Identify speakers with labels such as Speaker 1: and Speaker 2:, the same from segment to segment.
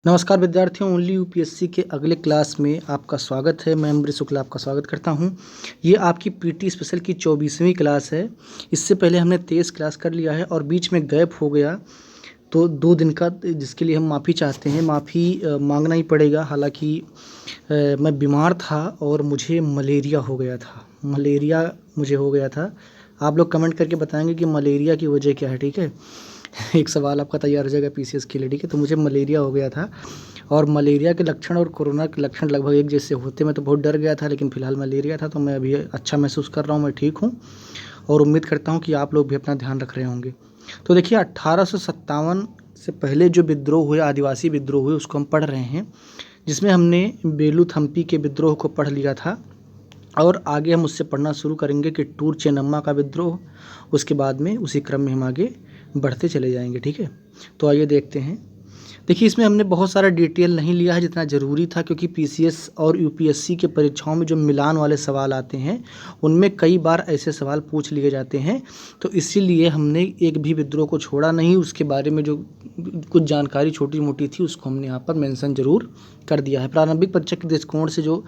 Speaker 1: नमस्कार विद्यार्थियों, only UPSC के अगले क्लास में आपका स्वागत है। मैं अमृत शुक्ला आपका स्वागत करता हूं। ये आपकी पीटी स्पेशल की 24वीं क्लास है। इससे पहले हमने 23 क्लास कर लिया है और बीच में गैप हो गया तो 2 दिन का, जिसके लिए हम माफ़ी चाहते हैं। माफ़ी मांगना ही पड़ेगा। हालांकि मैं बीमार था और मुझे मलेरिया हो गया था। मुझे हो गया था। आप लोग कमेंट करके बताएंगे कि मलेरिया की वजह क्या है, ठीक है। एक सवाल आपका तैयार हो जाएगा पीसीएस के लिए, ठीक है। तो मुझे मलेरिया हो गया था और मलेरिया के लक्षण और कोरोना के लक्षण लगभग एक जैसे होते। मैं तो बहुत डर गया था, लेकिन फिलहाल मलेरिया था तो मैं अभी अच्छा महसूस कर रहा हूँ, मैं ठीक हूँ और उम्मीद करता हूँ कि आप लोग भी अपना ध्यान रख रहे होंगे। तो देखिए, 1857 से पहले जो विद्रोह हुए, आदिवासी विद्रोह हुए, उसको हम पढ़ रहे हैं, जिसमें हमने बेलूथम्पी के विद्रोह को पढ़ लिया था और आगे हम उससे पढ़ना शुरू करेंगे कि टूर चेन्नम्मा का विद्रोह। उसके बाद में उसी क्रम में हम आगे बढ़ते चले जाएंगे, ठीक है। तो आइए देखते हैं। देखिए, इसमें हमने बहुत सारा डिटेल नहीं लिया है जितना ज़रूरी था, क्योंकि पीसीएस और यूपीएससी के परीक्षाओं में जो मिलान वाले सवाल आते हैं उनमें कई बार ऐसे सवाल पूछ लिए जाते हैं। तो इसीलिए हमने एक भी विद्रोह को छोड़ा नहीं। उसके बारे में जो कुछ जानकारी छोटी मोटी थी उसको हमने यहाँ पर मेंशन जरूर कर दिया है। प्रारंभिक परीक्षा के दृष्टिकोण से जो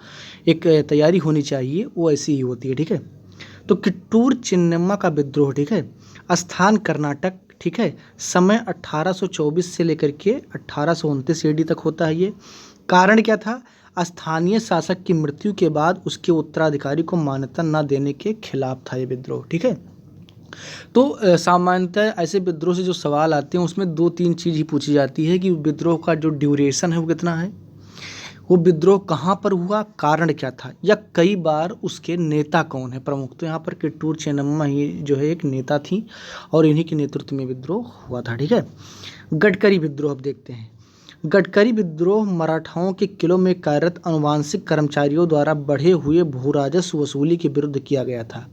Speaker 1: एक तैयारी होनी चाहिए वो ऐसी ही होती है, ठीक है। तो किट्टूर चिन्नम्मा का विद्रोह, ठीक है, स्थान कर्नाटक, ठीक है। समय 1824 से लेकर के 1829 ईडी तक होता है। ये कारण क्या था? स्थानीय शासक की मृत्यु के बाद उसके उत्तराधिकारी को मान्यता न देने के खिलाफ था ये विद्रोह, ठीक है। तो सामान्यतः ऐसे विद्रोह से जो सवाल आते हैं उसमें 2-3 चीज़ ही पूछी जाती है कि विद्रोह का जो ड्यूरेशन है वो कितना है, वो विद्रोह कहाँ पर हुआ, कारण क्या था, या कई बार उसके नेता कौन है प्रमुख। तो यहाँ पर किट्टूर चेन्नम्मा ही जो है एक नेता थी और इन्हीं के नेतृत्व में विद्रोह हुआ था, ठीक है। गडकरी विद्रोह अब देखते हैं। गडकरी विद्रोह मराठाओं के किलों में कार्यरत आनुवांशिक कर्मचारियों द्वारा बढ़े हुए भू राजस्व वसूली के विरुद्ध किया गया था।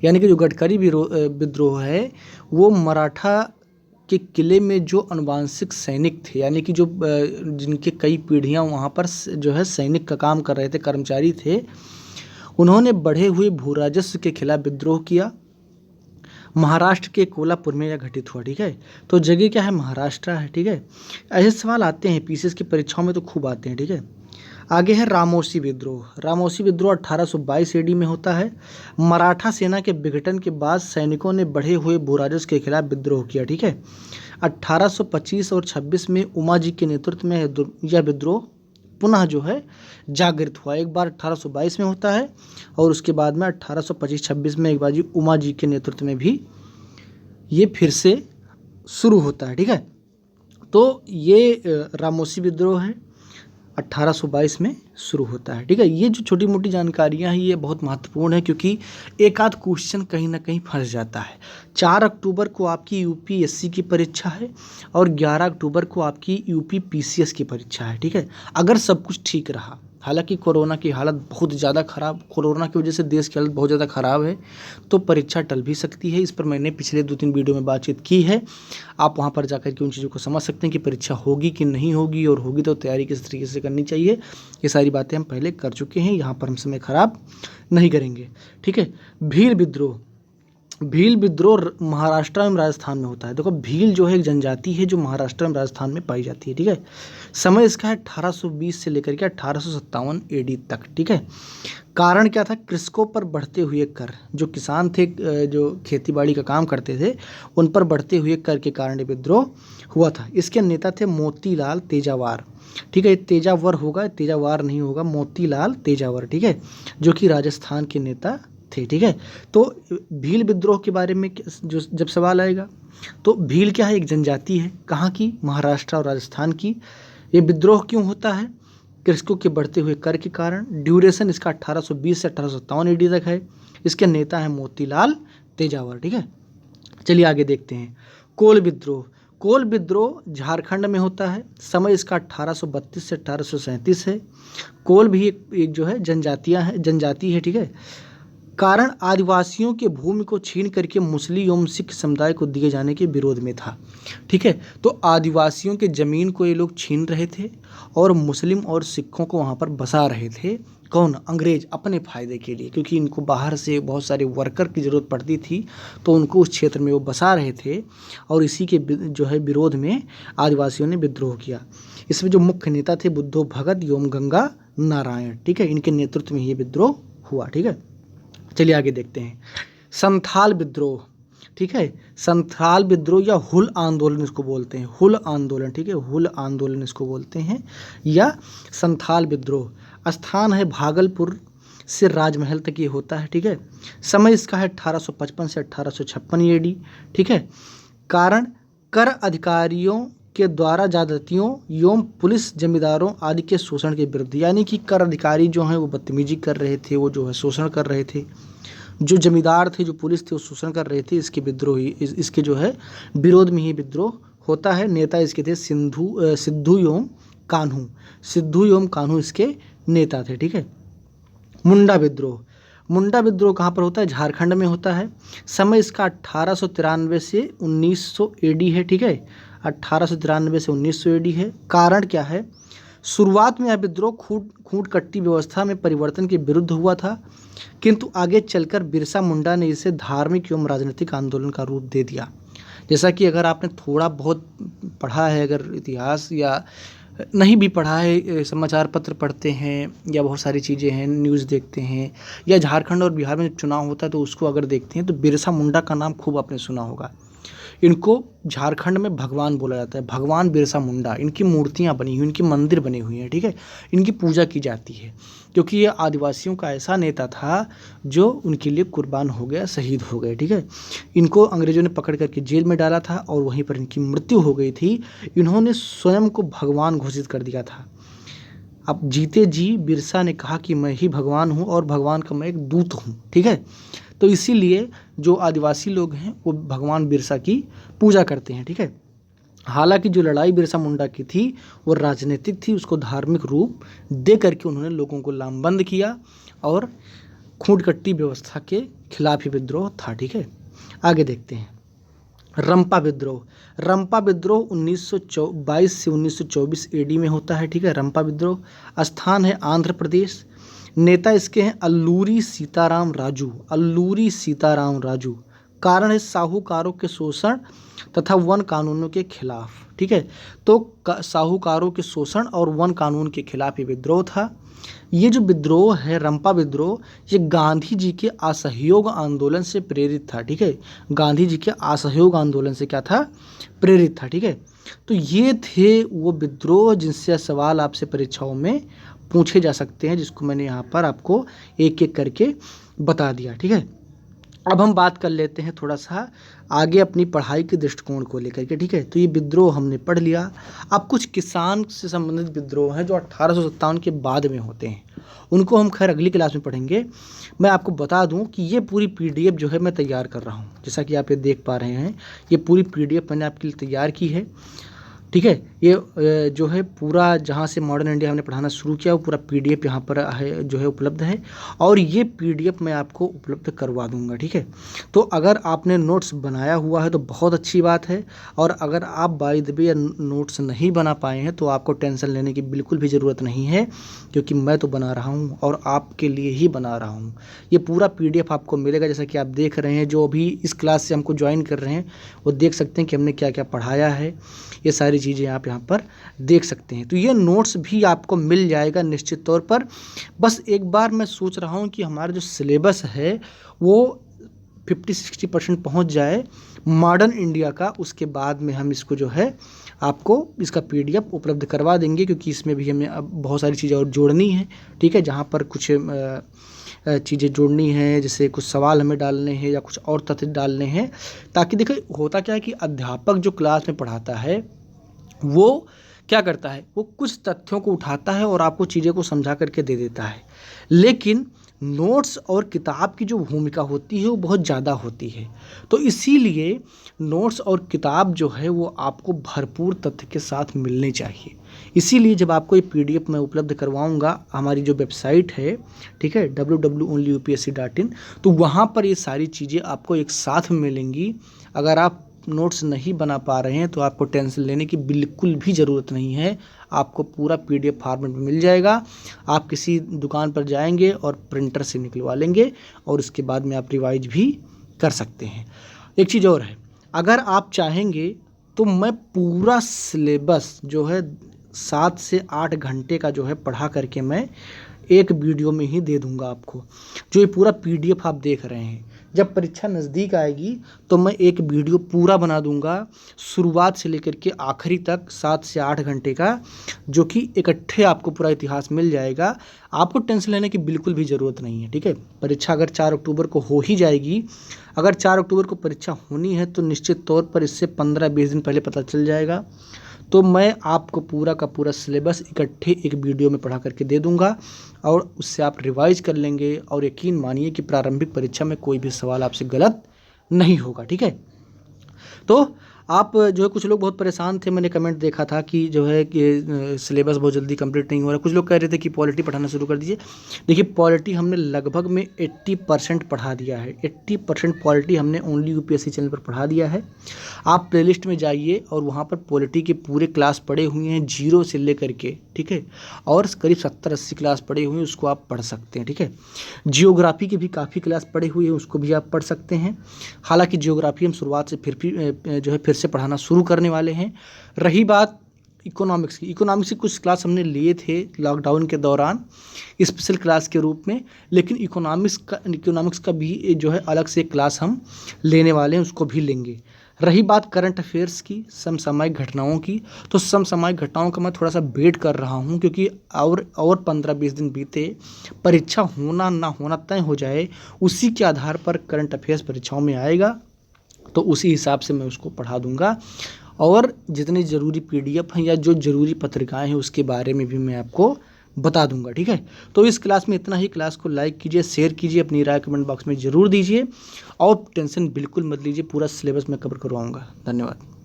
Speaker 1: यानी कि जो गडकरी विद्रोह है वो मराठा के किले में जो अनुवांशिक सैनिक थे, यानी कि जो जिनके कई पीढ़ियां वहाँ पर जो है सैनिक का काम कर रहे थे, कर्मचारी थे, उन्होंने बढ़े हुए भू राजस्व के खिलाफ विद्रोह किया। महाराष्ट्र के कोल्हापुर में यह घटित हुआ, ठीक है। तो जगह क्या है? महाराष्ट्र है, ठीक है। ऐसे सवाल आते हैं पीसीएस की परीक्षाओं में तो खूब आते हैं, ठीक है। आगे है रामोसी विद्रोह। रामोसी विद्रोह 1822 ईडी में होता है। मराठा सेना के विघटन के बाद सैनिकों ने बढ़े हुए भूराजस्व के खिलाफ विद्रोह किया, ठीक है। 1825 और 26 में उमा जी के नेतृत्व में यह विद्रोह पुनः जो है जागृत हुआ। एक बार 1822 में होता है और उसके बाद में 1825-26 में एक बार जी उमा जी के नेतृत्व में भी ये फिर से शुरू होता है, ठीक है। तो ये रामोसी विद्रोह है, 1822 में शुरू होता है, ठीक है। ये जो छोटी मोटी जानकारियां हैं ये बहुत महत्वपूर्ण है, क्योंकि एक आध क्वेश्चन कहीं ना कहीं फंस जाता है। 4 अक्टूबर को आपकी यूपीएससी की परीक्षा है और 11 अक्टूबर को आपकी यूपी पीसीएस की परीक्षा है, ठीक है। अगर सब कुछ ठीक रहा, हालांकि कोरोना की हालत बहुत ज़्यादा ख़राब, कोरोना की वजह से देश की हालत बहुत ज़्यादा ख़राब है, तो परीक्षा टल भी सकती है। इस पर मैंने पिछले 2-3 वीडियो में बातचीत की है। आप वहाँ पर जाकर के उन चीज़ों को समझ सकते हैं कि परीक्षा होगी कि नहीं होगी, और होगी तो तैयारी किस तरीके से करनी चाहिए। ये सारी बातें हम पहले कर चुके हैं, यहाँ पर हम समय ख़राब नहीं करेंगे, ठीक है। भील विद्रोह। भील विद्रोह महाराष्ट्र एवं राजस्थान में होता है। देखो, भील जो है एक जनजाति है जो महाराष्ट्र एवं राजस्थान में पाई जाती है, ठीक है। समय इसका है 1820 से लेकर के 1857 एडी तक, ठीक है। कारण क्या था? कृषकों पर बढ़ते हुए कर, जो किसान थे, जो खेतीबाड़ी का काम करते थे, उन पर बढ़ते हुए कर के कारण विद्रोह हुआ था। इसके नेता थे मोतीलाल तेजावर, ठीक है। तेजावर होगा, तेजावर नहीं होगा, मोतीलाल तेजावर, ठीक है, जो कि राजस्थान के नेता थे, ठीक है। तो भील विद्रोह के बारे में जो जब सवाल आएगा तो भील क्या है? एक जनजाति है। कहाँ की? महाराष्ट्र और राजस्थान की। ये विद्रोह क्यों होता है? कृषकों के बढ़ते हुए कर के कारण। ड्यूरेशन इसका 1820 से 1857 ईडी तक है। इसके नेता हैं मोतीलाल तेजावर, ठीक है। चलिए आगे देखते हैं। कोल विद्रोह। कोल विद्रोह झारखंड में होता है। समय इसका 1832 से 1837 है। कोल भी एक जो है जनजाति है, ठीक है। कारण आदिवासियों के भूमि को छीन करके मुस्लिम एवं सिख समुदाय को दिए जाने के विरोध में था। ठीक है, तो आदिवासियों के ज़मीन को ये लोग छीन रहे थे और मुस्लिम और सिखों को वहाँ पर बसा रहे थे। कौन? अंग्रेज, अपने फ़ायदे के लिए, क्योंकि इनको बाहर से बहुत सारे वर्कर की ज़रूरत पड़ती थी, तो उनको उस क्षेत्र में वो बसा रहे थे और इसी के जो है विरोध में आदिवासियों ने विद्रोह किया। इसमें जो मुख्य नेता थे बुद्धो भगत एवं गंगा नारायण। ठीक है, इनके नेतृत्व में ये विद्रोह हुआ। ठीक है, चलिए आगे देखते हैं। संथाल विद्रोह। ठीक है, संथाल विद्रोह या हुल आंदोलन इसको बोलते हैं, हुल आंदोलन। ठीक है, हुल आंदोलन इसको बोलते हैं या संथाल विद्रोह। स्थान है भागलपुर से राजमहल तक ये होता है। ठीक है, समय इसका है 1855 से 1856 AD। ठीक है, कारण कर अधिकारियों के द्वारा ज्यादतियों एवं पुलिस जमींदारों आदि के शोषण के विरुद्ध, यानी कि कर अधिकारी जो हैं वो बदतमीजी कर रहे थे, वो जो है शोषण कर रहे थे। जो जमींदार थे, जो पुलिस थे, वो शोषण कर रहे थे। इसके विद्रोही इसके जो है विरोध में ही विद्रोह होता है। नेता इसके थे सिद्धू एवं कान्हू। सिद्धू एवं कान्हू इसके नेता थे। ठीक है, मुंडा विद्रोह। मुंडा विद्रोह कहाँ पर होता है? झारखंड में होता है। समय इसका 1893 से 1900 AD है। ठीक है, 1893 से 1900 AD है। कारण क्या है? शुरुआत में यह विद्रोह खूंट कट्टी व्यवस्था में परिवर्तन के विरुद्ध हुआ था, किंतु आगे चलकर बिरसा मुंडा ने इसे धार्मिक एवं राजनीतिक आंदोलन का रूप दे दिया। जैसा कि अगर आपने थोड़ा बहुत पढ़ा है, अगर इतिहास, या नहीं भी पढ़ा है, समाचार पत्र पढ़ते हैं या बहुत सारी चीज़ें हैं, न्यूज़ देखते हैं, या झारखंड और बिहार में चुनाव होता है तो उसको अगर देखते हैं तो बिरसा मुंडा का नाम खूब आपने सुना होगा। इनको झारखंड में भगवान बोला जाता है, भगवान बिरसा मुंडा। इनकी मूर्तियाँ बनी हुई, इनकी मंदिर बने हुए हैं। ठीक है, इनकी पूजा की जाती है, क्योंकि ये आदिवासियों का ऐसा नेता था जो उनके लिए कुर्बान हो गया, शहीद हो गए। ठीक है, इनको अंग्रेज़ों ने पकड़ करके जेल में डाला था और वहीं पर इनकी मृत्यु हो गई थी। इन्होंने स्वयं को भगवान घोषित कर दिया था। अब जीते जी बिरसा ने कहा कि मैं ही भगवान हूँ और भगवान का मैं एक दूत हूँ। ठीक है, तो इसीलिए जो आदिवासी लोग हैं वो भगवान बिरसा की पूजा करते हैं। ठीक है, हालांकि जो लड़ाई बिरसा मुंडा की थी वो राजनीतिक थी, उसको धार्मिक रूप दे करके उन्होंने लोगों को लामबंद किया और खूंट कट्टी व्यवस्था के खिलाफ ही विद्रोह था। ठीक है, आगे देखते हैं। रंपा विद्रोह। रंपा विद्रोह 1922 से 1924 AD में होता है। ठीक है, रंपा विद्रोह। स्थान है आंध्र प्रदेश। नेता इसके हैं अल्लूरी सीताराम राजू। अल्लूरी सीताराम राजू। कारण है साहूकारों के शोषण तथा वन कानूनों के खिलाफ। ठीक है, तो साहूकारों के शोषण और वन कानून के खिलाफ ये विद्रोह था। ये जो विद्रोह है, रंपा विद्रोह, ये गांधी जी के असहयोग आंदोलन से प्रेरित था। ठीक है, गांधी जी के असहयोग आंदोलन से क्या था? प्रेरित था। ठीक है, तो ये थे वो विद्रोह जिनसे सवाल आपसे परीक्षाओं में पूछे जा सकते हैं, जिसको मैंने यहाँ पर आपको एक एक करके बता दिया। ठीक है, अब हम बात कर लेते हैं थोड़ा सा आगे अपनी पढ़ाई के दृष्टिकोण को लेकर के। ठीक है, तो ये विद्रोह हमने पढ़ लिया। अब कुछ किसान से संबंधित विद्रोह हैं जो 1857 के बाद में होते हैं, उनको हम खैर अगली क्लास में पढ़ेंगे। मैं आपको बता दूं कि ये पूरी PDF जो है मैं तैयार कर रहा हूँ, जैसा कि आप ये देख पा रहे हैं, ये पूरी PDF मैंने आपके लिए तैयार की है। ठीक है, ये जो है पूरा जहाँ से मॉडर्न इंडिया हमने पढ़ाना शुरू किया वो पूरा PDF यहाँ पर है, जो है उपलब्ध है, और ये PDF मैं आपको उपलब्ध करवा दूंगा। ठीक है, तो अगर आपने नोट्स बनाया हुआ है तो बहुत अच्छी बात है, और अगर आप बाय द वे नोट्स नहीं बना पाए हैं तो आपको टेंशन लेने की बिल्कुल भी ज़रूरत नहीं है, क्योंकि मैं तो बना रहा हूँ और आपके लिए ही बना रहा हूँ। ये पूरा PDF आपको मिलेगा, जैसा कि आप देख रहे हैं। जो अभी इस क्लास से हमको ज्वाइन कर रहे हैं वो देख सकते हैं कि हमने क्या क्या पढ़ाया है। ये सारी चीज़ें आप यहाँ पर देख सकते हैं। तो ये नोट्स भी आपको मिल जाएगा निश्चित तौर पर। बस एक बार मैं सोच रहा हूँ कि हमारा जो सिलेबस है वो 50-60% पहुँच जाए मॉडर्न इंडिया का, उसके बाद में हम इसको जो है आपको इसका PDF उपलब्ध करवा देंगे, क्योंकि इसमें भी हमें अब बहुत सारी चीज़ें और जोड़नी है। ठीक है, जहाँ पर कुछ चीज़ें जोड़नी है, जैसे कुछ सवाल हमें डालने हैं या कुछ और तथ्य डालने हैं, ताकि देखिए होता क्या है कि अध्यापक जो क्लास में पढ़ाता है वो क्या करता है, वो कुछ तथ्यों को उठाता है और आपको चीज़ें को समझा करके दे देता है, लेकिन नोट्स और किताब की जो भूमिका होती है वो बहुत ज़्यादा होती है। तो इसीलिए नोट्स और किताब जो है वो आपको भरपूर तथ्य के साथ मिलने चाहिए। इसीलिए जब आपको ये PDF मैं उपलब्ध करवाऊंगा हमारी जो वेबसाइट है, ठीक है, www.onlyupsc.in, तो वहाँ पर ये सारी चीज़ें आपको एक साथ में मिलेंगी। अगर आप नोट्स नहीं बना पा रहे हैं तो आपको टेंशन लेने की बिल्कुल भी ज़रूरत नहीं है। आपको पूरा PDF फॉर्मेट में मिल जाएगा। आप किसी दुकान पर जाएंगे और प्रिंटर से निकलवा लेंगे और उसके बाद में आप रिवाइज भी कर सकते हैं। एक चीज़ और है, अगर आप चाहेंगे तो मैं पूरा सिलेबस जो है 7 से 8 घंटे का जो है पढ़ा करके मैं एक वीडियो में ही दे दूंगा आपको। जो ये पूरा PDF आप देख रहे हैं, जब परीक्षा नज़दीक आएगी तो मैं एक वीडियो पूरा बना दूंगा शुरुआत से लेकर के आखिरी तक 7 से 8 घंटे का, जो कि इकट्ठे आपको पूरा इतिहास मिल जाएगा। आपको टेंशन लेने की बिल्कुल भी ज़रूरत नहीं है, ठीक है। परीक्षा अगर 4 अक्टूबर को हो ही जाएगी, अगर 4 अक्टूबर को परीक्षा होनी है तो निश्चित तौर पर इससे 15-20 दिन पहले पता चल जाएगा। तो मैं आपको पूरा का पूरा सिलेबस इकट्ठे एक वीडियो में पढ़ा करके दे दूंगा और उससे आप रिवाइज कर लेंगे और यकीन मानिए कि प्रारंभिक परीक्षा में कोई भी सवाल आपसे गलत नहीं होगा, ठीक है। तो आप जो है, कुछ लोग बहुत परेशान थे, मैंने कमेंट देखा था कि जो है कि सिलेबस बहुत जल्दी कंप्लीट नहीं हो रहा। कुछ लोग कह रहे थे कि पॉलिटी पढ़ाना शुरू कर दीजिए। देखिए, पॉलिटी हमने लगभग में 80% पढ़ा दिया है। 80% पॉलिटी हमने ओनली UPSC चैनल पर पढ़ा दिया है। आप प्लेलिस्ट में जाइए और वहाँ पर पॉलिटी के पूरे क्लास पढ़े हुए हैं, 0 से लेकर के, ठीक है, और करीब 70-80 क्लास पढ़े हुए हैं, उसको आप पढ़ सकते हैं, ठीक है। जियोग्राफी के भी काफ़ी क्लास पढ़े हुए हैं, उसको भी आप पढ़ सकते हैं। हालांकि जियोग्राफी हम शुरुआत से फिर से पढ़ाना शुरू करने वाले हैं। रही बात इकोनॉमिक्स की, इकोनॉमिक्स की कुछ क्लास हमने लिए थे लॉकडाउन के दौरान स्पेशल क्लास के रूप में, लेकिन इकोनॉमिक्स का भी जो है अलग से एक क्लास हम लेने वाले हैं, उसको भी लेंगे। रही बात करंट अफेयर्स की, समसामयिक घटनाओं की, तो समसामयिक घटनाओं का मैं थोड़ा सा वेट कर रहा हूं, क्योंकि और 15-20 दिन बीते, परीक्षा होना ना होना तय हो जाए, उसी के आधार पर करंट अफेयर्स परीक्षाओं में आएगा, तो उसी हिसाब से मैं उसको पढ़ा दूंगा। और जितनी ज़रूरी PDF हैं या जो ज़रूरी पत्रिकाएं हैं उसके बारे में भी मैं आपको बता दूंगा, ठीक है। तो इस क्लास में इतना ही। क्लास को लाइक कीजिए, शेयर कीजिए, अपनी राय कमेंट बॉक्स में ज़रूर दीजिए और टेंशन बिल्कुल मत लीजिए, पूरा सिलेबस मैं कवर करवाऊंगा। धन्यवाद।